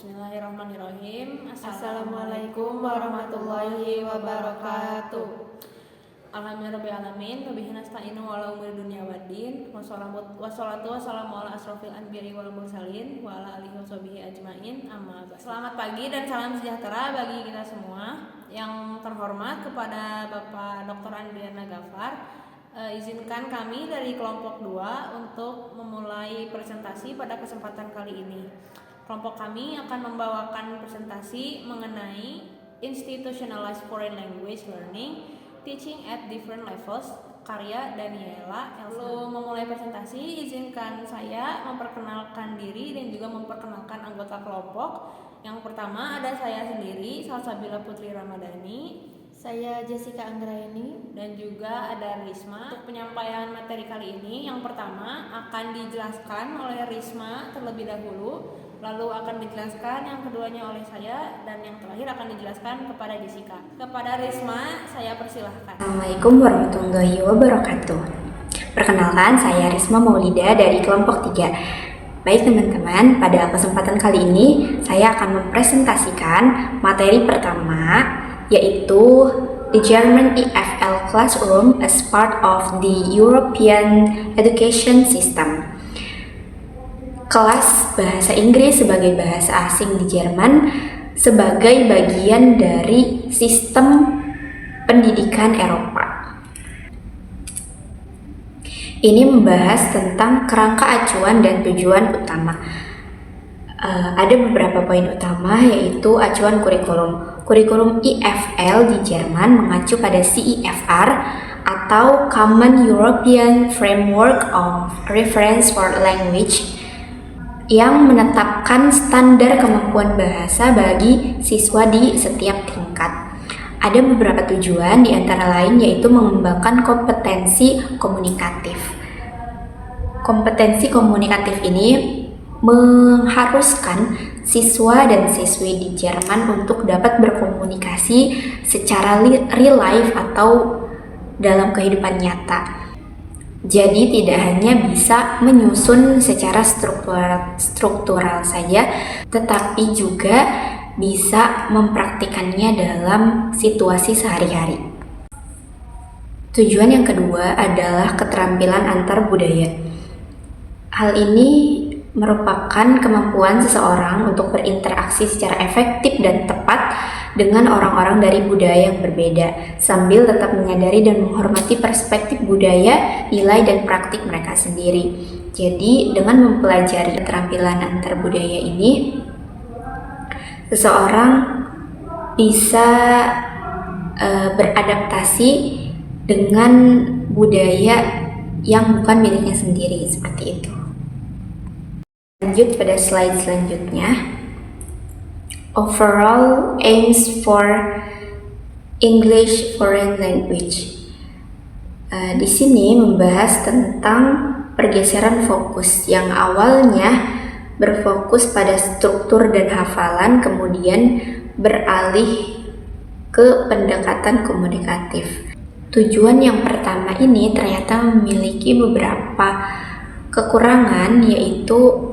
Bismillahirrahmanirrahim. Assalamualaikum warahmatullahi wabarakatuh. Alhamdulillahirrahmanirrahim. Wabihi nasta'inu ala umuri dunya waddin. Wassalatu wassalamu ala asrofil anbiya'i wal mursalin wa ala alihi washabihi ajmain. Amma ba'd. Selamat pagi dan salam sejahtera bagi kita semua. Yang terhormat kepada Bapak Dr. Andriana Gafar, izinkan kami dari kelompok 2 untuk memulai presentasi pada kesempatan kali ini. Kelompok kami akan membawakan presentasi mengenai Institutionalized Foreign Language Learning, Teaching at Different Levels, karya Daniela Elsa. Sebelum memulai presentasi, izinkan saya memperkenalkan diri dan juga memperkenalkan anggota kelompok. Yang pertama ada saya sendiri, Salsabila Putri Ramadhani. Saya Jessica Anggraini. Dan juga ada Risma. Untuk penyampaian materi kali ini, yang pertama akan dijelaskan oleh Risma terlebih dahulu, lalu akan dijelaskan yang keduanya oleh saya, dan yang terakhir akan dijelaskan kepada Jessica. Kepada Risma, saya persilahkan. Assalamualaikum warahmatullahi wabarakatuh. Perkenalkan, saya Risma Maulida dari kelompok 3. Baik teman-teman, pada kesempatan kali ini saya akan mempresentasikan materi pertama, yaitu The German EFL Classroom as part of the European Education System. Kelas bahasa Inggris sebagai bahasa asing di Jerman sebagai bagian dari sistem pendidikan Eropa. Ini membahas tentang kerangka acuan dan tujuan utama. Ada beberapa poin utama, yaitu acuan kurikulum. Kurikulum EFL di Jerman mengacu pada CEFR atau Common European Framework of Reference for Language yang menetapkan standar kemampuan bahasa bagi siswa di setiap tingkat. Ada beberapa tujuan, di antara lain yaitu mengembangkan kompetensi komunikatif. Kompetensi komunikatif ini mengharuskan siswa dan siswi di Jerman untuk dapat berkomunikasi secara real life atau dalam kehidupan nyata. Jadi tidak hanya bisa menyusun secara struktural saja, tetapi juga bisa mempraktikannya dalam situasi sehari-hari. Tujuan yang kedua adalah keterampilan antar budaya. Hal ini merupakan kemampuan seseorang untuk berinteraksi secara efektif dan tepat dengan orang-orang dari budaya yang berbeda, sambil tetap menyadari dan menghormati perspektif budaya, nilai, dan praktik mereka sendiri. Jadi, dengan mempelajari keterampilan antar budaya ini, seseorang bisa beradaptasi dengan budaya yang bukan miliknya sendiri, seperti itu. Lanjut pada slide selanjutnya. Overall aims for English foreign language. Di sini membahas tentang pergeseran fokus yang awalnya berfokus pada struktur dan hafalan, kemudian beralih ke pendekatan komunikatif. Tujuan yang pertama ini ternyata memiliki beberapa kekurangan, yaitu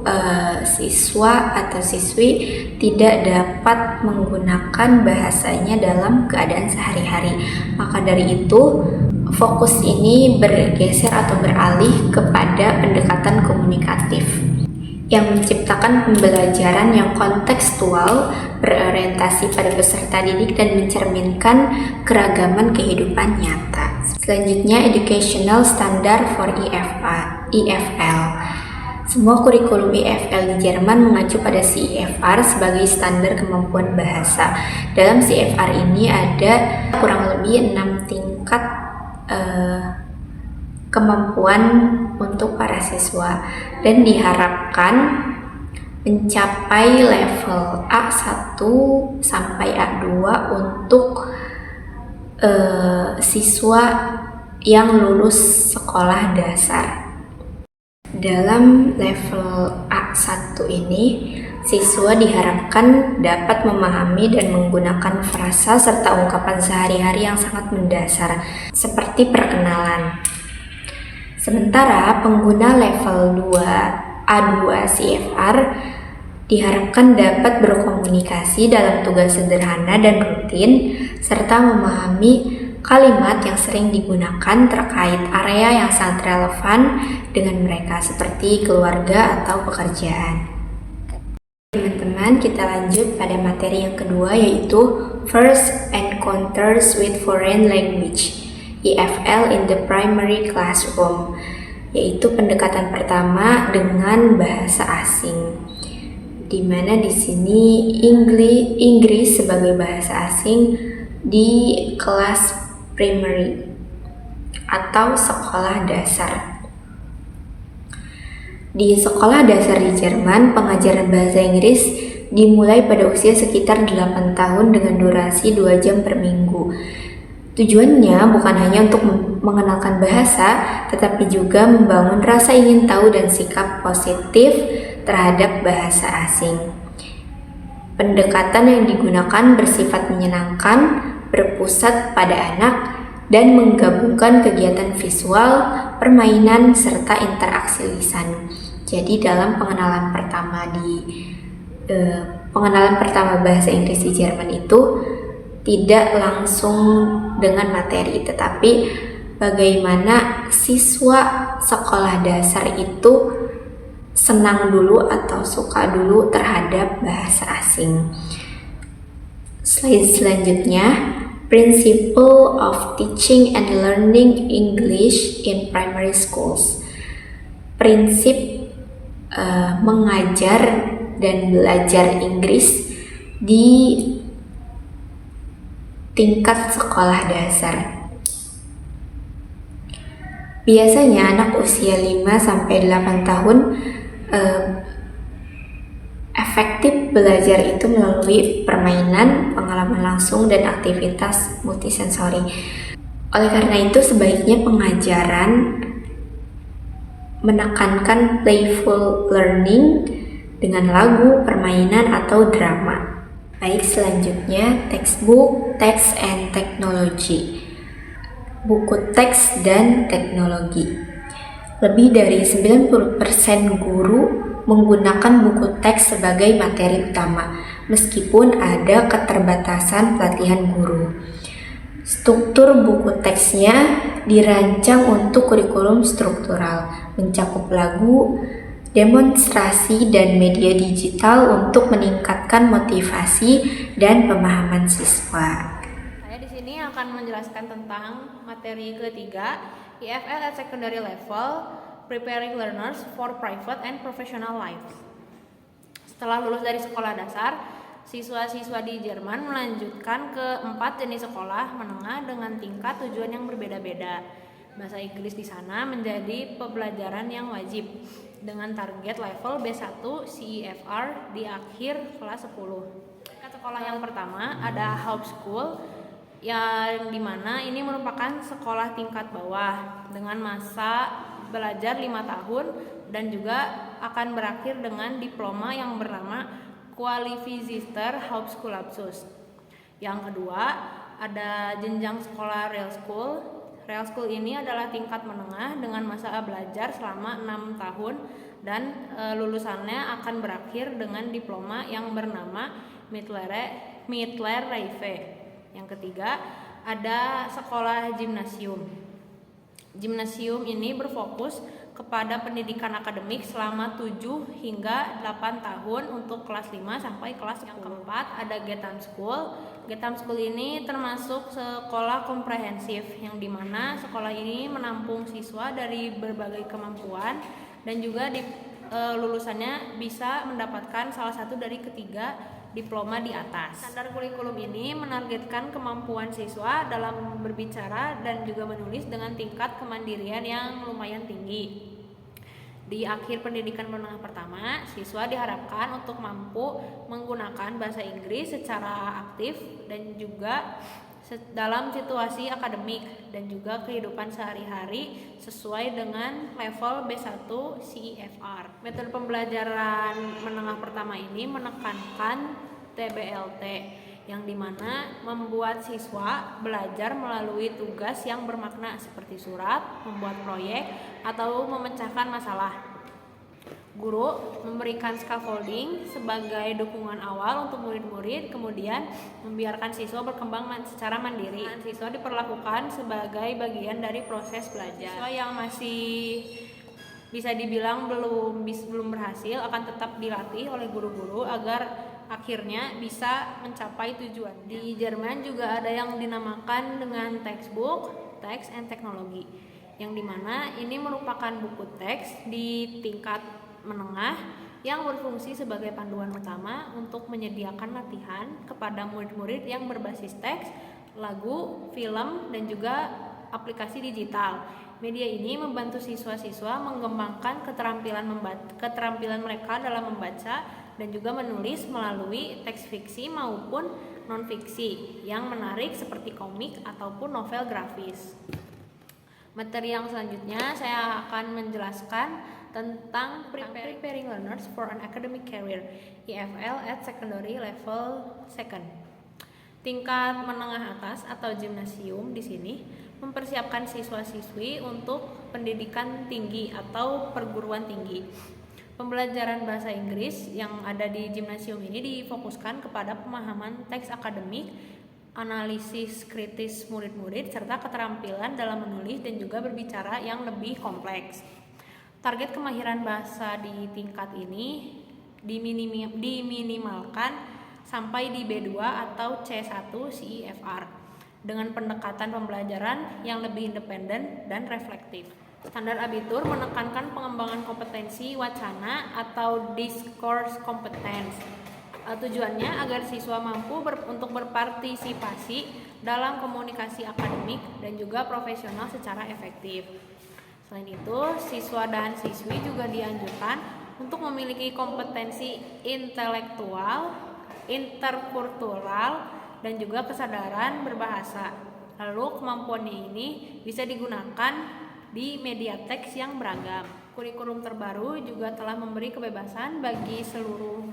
siswa atau siswi tidak dapat menggunakan bahasanya dalam keadaan sehari-hari. Maka dari itu, fokus ini bergeser atau beralih kepada pendekatan komunikatif yang menciptakan pembelajaran yang kontekstual, berorientasi pada peserta didik, dan mencerminkan keragaman kehidupan nyata. Selanjutnya, Educational Standard for EFL. Semua kurikulum EFL di Jerman mengacu pada CEFR sebagai standar kemampuan bahasa. Dalam CEFR ini ada kurang lebih 6 tingkat kemampuan untuk para siswa, dan diharapkan mencapai level A1 sampai A2 untuk siswa yang lulus sekolah dasar. Dalam level A1 ini, siswa diharapkan dapat memahami dan menggunakan frasa serta ungkapan sehari-hari yang sangat mendasar, seperti perkenalan. Sementara pengguna level 2 A2 CFR Diharapkan dapat berkomunikasi dalam tugas sederhana dan rutin, serta memahami kalimat yang sering digunakan terkait area yang sangat relevan dengan mereka seperti keluarga atau pekerjaan. Teman-teman, kita lanjut pada materi yang kedua, yaitu First Encounters with Foreign Language (EFL in the Primary Classroom), yaitu pendekatan pertama dengan bahasa asing, di mana di sini Inggris sebagai bahasa asing di kelas primary atau sekolah dasar. Di sekolah dasar di Jerman, pengajaran bahasa Inggris dimulai pada usia sekitar 8 tahun dengan durasi 2 jam per minggu. Tujuannya bukan hanya untuk mengenalkan bahasa, tetapi juga membangun rasa ingin tahu dan sikap positif terhadap bahasa asing. Pendekatan yang digunakan bersifat menyenangkan, berpusat pada anak, dan menggabungkan kegiatan visual, permainan, serta interaksi lisan. Jadi dalam pengenalan pertama bahasa Inggris di Jerman itu tidak langsung dengan materi, tetapi bagaimana siswa sekolah dasar itu senang dulu atau suka dulu terhadap bahasa asing. Slide selanjutnya, Principle of Teaching and Learning English in Primary Schools. Prinsip mengajar dan belajar Inggris di tingkat sekolah dasar. Biasanya anak usia 5-8 tahun efektif belajar itu melalui permainan, pengalaman langsung, dan aktivitas multisensori. Oleh karena itu, sebaiknya pengajaran menekankan playful learning dengan lagu, permainan, atau drama. Baik, selanjutnya textbook, text and technology. Buku teks dan teknologi. Lebih dari 90% guru menggunakan buku teks sebagai materi utama, meskipun ada keterbatasan pelatihan guru. Struktur buku teksnya dirancang untuk kurikulum struktural, mencakup lagu, demonstrasi, dan media digital untuk meningkatkan motivasi dan pemahaman siswa. Saya di sini akan menjelaskan tentang materi ketiga, EFL at secondary level, preparing learners for private and professional life. Setelah lulus dari sekolah dasar, siswa-siswa di Jerman melanjutkan ke 4 jenis sekolah menengah dengan tingkat tujuan yang berbeda-beda. Bahasa Inggris di sana menjadi pembelajaran yang wajib dengan target level B1 CEFR di akhir kelas 10. Sekolah yang pertama ada Hauptschule, yang dimana ini merupakan sekolah tingkat bawah dengan masa belajar 5 tahun dan juga akan berakhir dengan diploma yang bernama Qualifizierter Hauptschulabschluss. Yang kedua ada jenjang sekolah Real School. Real School ini adalah tingkat menengah dengan masa belajar selama 6 tahun dan lulusannya akan berakhir dengan diploma yang bernama Mittlere Reife. Yang ketiga ada sekolah gimnasium. Gimnasium ini berfokus kepada pendidikan akademik selama 7 hingga 8 tahun untuk kelas 5 sampai kelas 10. Yang keempat ada Gesamtschule. Gesamtschule ini termasuk sekolah komprehensif yang dimana sekolah ini menampung siswa dari berbagai kemampuan dan juga lulusannya bisa mendapatkan salah satu dari ketiga diploma di atas. Standar kurikulum ini menargetkan kemampuan siswa dalam berbicara dan juga menulis dengan tingkat kemandirian yang lumayan tinggi. Di akhir pendidikan menengah pertama, siswa diharapkan untuk mampu menggunakan bahasa Inggris secara aktif dan juga dalam situasi akademik dan juga kehidupan sehari-hari sesuai dengan level B1 CEFR. Metode pembelajaran menengah pertama ini menekankan TBLT yang dimana membuat siswa belajar melalui tugas yang bermakna seperti surat, membuat proyek, atau memecahkan masalah. Guru memberikan scaffolding sebagai dukungan awal untuk murid-murid, kemudian membiarkan siswa berkembang secara mandiri. Siswa diperlakukan sebagai bagian dari proses belajar. Siswa yang masih bisa dibilang belum berhasil akan tetap dilatih oleh guru-guru agar akhirnya bisa mencapai tujuan. Di Jerman juga ada yang dinamakan dengan textbook, text and technology, yang dimana ini merupakan buku teks di tingkat menengah yang berfungsi sebagai panduan utama untuk menyediakan latihan kepada murid-murid yang berbasis teks, lagu, film, dan juga aplikasi digital. Media ini membantu siswa-siswa mengembangkan keterampilan mereka dalam membaca dan juga menulis melalui teks fiksi maupun non-fiksi yang menarik seperti komik ataupun novel grafis. Materi yang selanjutnya saya akan menjelaskan tentang Preparing Learners for an Academic Career (EFL) at Secondary Level 2. Tingkat menengah atas atau gimnasium di sini mempersiapkan siswa-siswi untuk pendidikan tinggi atau perguruan tinggi. Pembelajaran bahasa Inggris yang ada di gimnasium ini difokuskan kepada pemahaman teks akademik, analisis kritis murid-murid, serta keterampilan dalam menulis dan juga berbicara yang lebih kompleks. Target kemahiran bahasa di tingkat ini diminimalkan sampai di B2 atau C1 CEFR dengan pendekatan pembelajaran yang lebih independen dan reflektif. Standar Abitur menekankan pengembangan kompetensi wacana atau discourse competence. Tujuannya agar siswa mampu untuk berpartisipasi dalam komunikasi akademik dan juga profesional secara efektif. Selain itu, siswa dan siswi juga dianjurkan untuk memiliki kompetensi intelektual, interkultural, dan juga kesadaran berbahasa. Lalu kemampuannya ini bisa digunakan di media teks yang beragam. Kurikulum terbaru juga telah memberi kebebasan bagi seluruh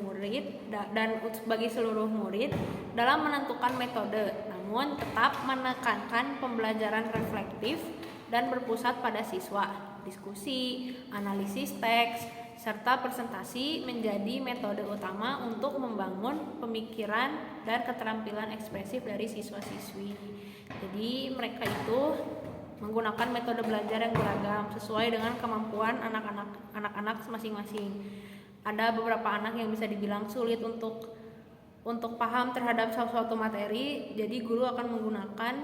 murid dalam menentukan metode, namun tetap menekankan pembelajaran reflektif dan berpusat pada siswa. Diskusi, analisis teks, serta presentasi menjadi metode utama untuk membangun pemikiran dan keterampilan ekspresif dari siswa-siswi. Jadi mereka itu menggunakan metode belajar yang beragam sesuai dengan kemampuan anak-anak masing-masing. Ada beberapa anak yang bisa dibilang sulit untuk paham terhadap suatu materi, jadi guru akan menggunakan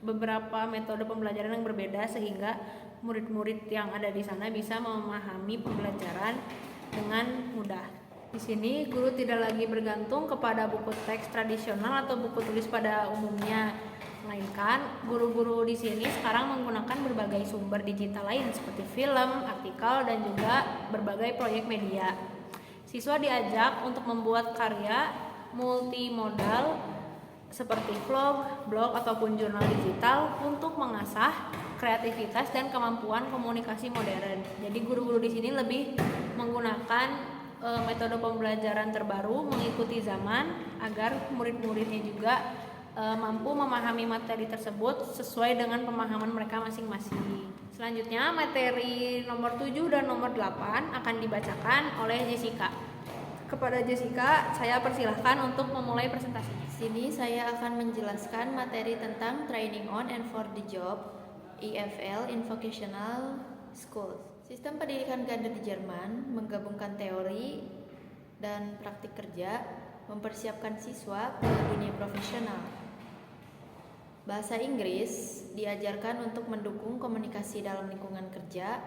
beberapa metode pembelajaran yang berbeda sehingga murid-murid yang ada di sana bisa memahami pembelajaran dengan mudah. Di sini guru tidak lagi bergantung kepada buku teks tradisional atau buku tulis pada umumnya, melainkan guru-guru di sini sekarang menggunakan berbagai sumber digital lain seperti film, artikel, dan juga berbagai proyek media. Siswa diajak untuk membuat karya multimodal seperti vlog, blog, ataupun jurnal digital untuk mengasah kreativitas dan kemampuan komunikasi modern. Jadi guru-guru di sini lebih menggunakan metode pembelajaran terbaru mengikuti zaman agar murid-muridnya juga mampu memahami materi tersebut sesuai dengan pemahaman mereka masing-masing. Selanjutnya materi nomor 7 dan nomor 8 akan dibacakan oleh Jessica. Kepada Jessica, saya persilahkan untuk memulai presentasinya. Di sini saya akan menjelaskan materi tentang Training on and for the Job (EFL) in Vocational Schools. Sistem pendidikan ganda di Jerman menggabungkan teori dan praktik kerja, mempersiapkan siswa ke dunia profesional. Bahasa Inggris diajarkan untuk mendukung komunikasi dalam lingkungan kerja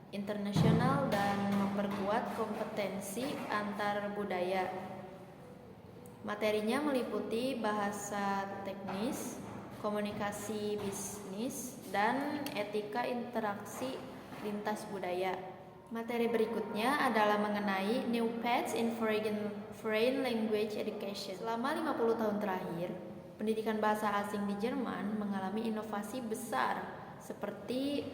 internasional dan memperkuat kompetensi antar budaya. Materinya meliputi bahasa teknis, komunikasi bisnis, dan etika interaksi lintas budaya. Materi berikutnya adalah mengenai New Paths in Foreign Language Education. Selama 50 tahun terakhir, pendidikan bahasa asing di Jerman mengalami inovasi besar seperti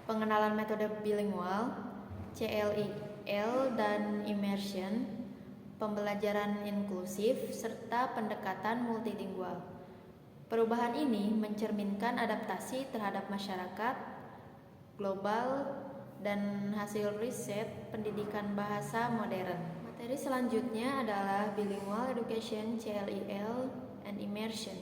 pengenalan metode bilingual, CLIL dan immersion, pembelajaran inklusif, serta pendekatan multilingual. Perubahan ini mencerminkan adaptasi terhadap masyarakat global dan hasil riset pendidikan bahasa modern. Materi selanjutnya adalah Bilingual Education CLIL and Immersion.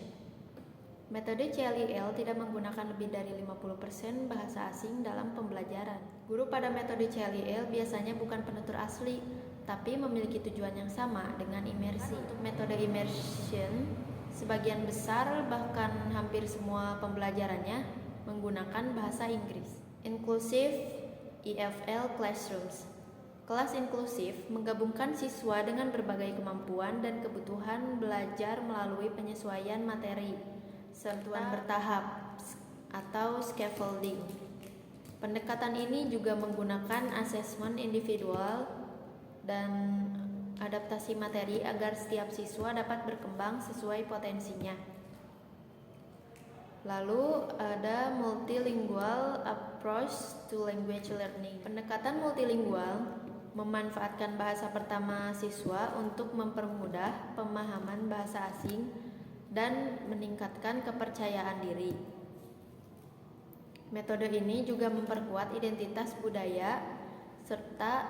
Metode CLIL tidak menggunakan lebih dari 50% bahasa asing dalam pembelajaran. Guru pada metode CLIL biasanya bukan penutur asli, tapi memiliki tujuan yang sama dengan imersi. Untuk metode immersion, sebagian besar bahkan hampir semua pembelajarannya menggunakan bahasa Inggris. Inclusive EFL Classrooms. Kelas inklusif menggabungkan siswa dengan berbagai kemampuan dan kebutuhan belajar melalui penyesuaian materi, serta bertahap atau scaffolding. Pendekatan ini juga menggunakan asesmen individual dan adaptasi materi agar setiap siswa dapat berkembang sesuai potensinya. Lalu ada multilingual approach to language learning. Pendekatan multilingual memanfaatkan bahasa pertama siswa untuk mempermudah pemahaman bahasa asing dan meningkatkan kepercayaan diri. Metode ini juga memperkuat identitas budaya serta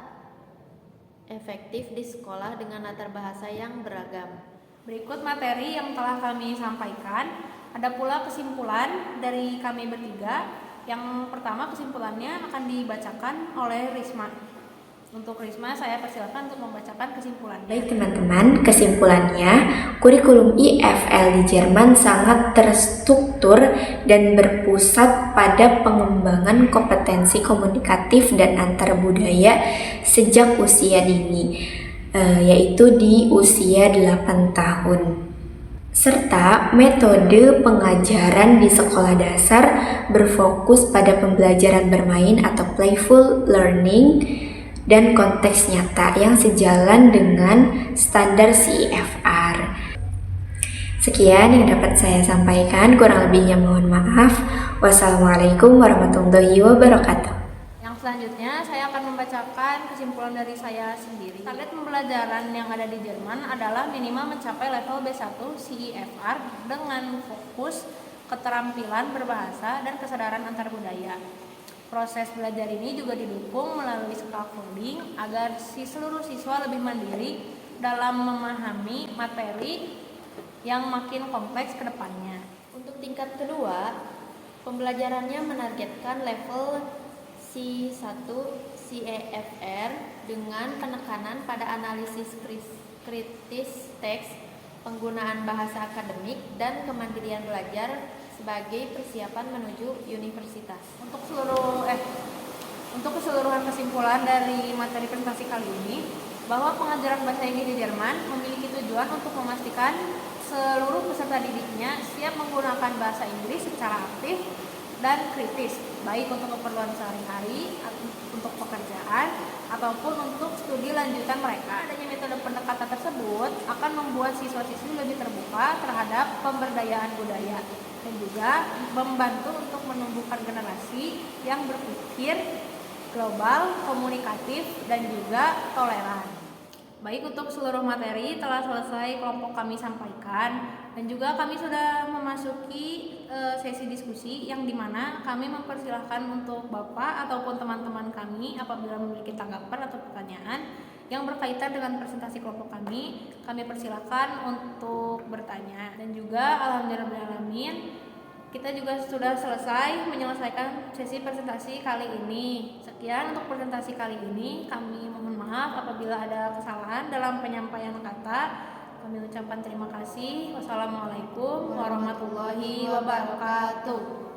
efektif di sekolah dengan latar bahasa yang beragam. Berikut materi yang telah kami sampaikan. Ada pula kesimpulan dari kami bertiga. Yang pertama, kesimpulannya akan dibacakan oleh Risma. Untuk Risma, saya persilakan untuk membacakan kesimpulannya. Baik teman-teman, kesimpulannya, kurikulum IFL di Jerman sangat terstruktur dan berpusat pada pengembangan kompetensi komunikatif dan antar budaya sejak usia dini, yaitu di usia 8 tahun. Serta metode pengajaran di sekolah dasar berfokus pada pembelajaran bermain atau playful learning dan konteks nyata yang sejalan dengan standar CIFR. Sekian yang dapat saya sampaikan, kurang lebihnya mohon maaf. Wassalamualaikum warahmatullahi wabarakatuh. Yang selanjutnya saya akan membacakan kesimpulan dari saya sendiri. Target pembelajaran yang ada di Jerman adalah minimal mencapai level B1 CIFR dengan fokus keterampilan berbahasa dan kesadaran antar budaya. Proses belajar ini juga didukung melalui scaffolding agar seluruh siswa lebih mandiri dalam memahami materi yang makin kompleks ke depannya. Untuk tingkat kedua, pembelajarannya menargetkan level C1 CEFR dengan penekanan pada analisis kritis teks, penggunaan bahasa akademik, dan kemandirian belajar sebagai persiapan menuju universitas. Untuk keseluruhan kesimpulan dari materi presentasi kali ini, bahwa pengajaran bahasa Inggris di Jerman memiliki tujuan untuk memastikan seluruh peserta didiknya siap menggunakan bahasa Inggris secara aktif dan kritis, baik untuk keperluan sehari-hari, untuk pekerjaan, ataupun untuk studi lanjutan mereka. Adanya metode pendekatan tersebut akan membuat siswa-siswi lebih terbuka terhadap pemberdayaan budaya dan juga membantu untuk menumbuhkan generasi yang berpikir global, komunikatif, dan juga toleran. Baik, untuk seluruh materi telah selesai kelompok kami sampaikan, dan juga kami sudah memasuki sesi diskusi yang dimana kami mempersilahkan untuk Bapak ataupun teman-teman kami apabila memiliki tanggapan atau pertanyaan yang berkaitan dengan presentasi kelompok kami persilahkan untuk bertanya. Dan juga alhamdulillahirrahmanirrahim, kita juga sudah menyelesaikan sesi presentasi kali ini. Sekian untuk presentasi kali ini. Kami mohon maaf apabila ada kesalahan dalam penyampaian kata. Kami ucapkan terima kasih. Wassalamualaikum warahmatullahi wabarakatuh.